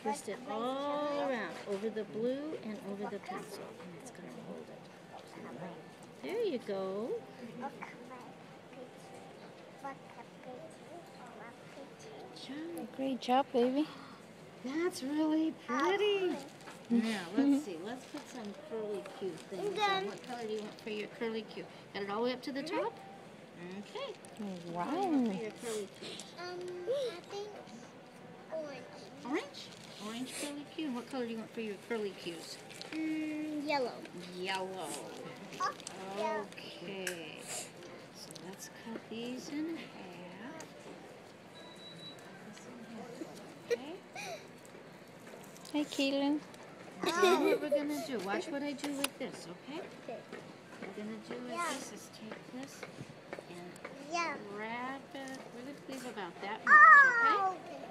twist it all around, over the blue and over the pencil. And it's going to hold it. There you go. Great job, baby. That's really pretty. Now, let's see. Let's put some curly Q things on. What color do you want for your curly Q? Got it all the way up to the top? Okay. Wow. What do you want for your curly Q? I think orange. Orange? Orange curly Q. And what color do you want for your curly Qs? Yellow. Yellow. Yeah. Okay. So let's cut these in half. Okay. Hi, Keelan. Now what we're going to do, watch what I do with this, okay? Okay. What we're going to do with this is take this and Yeah. wrap it really please about that much, okay? Okay.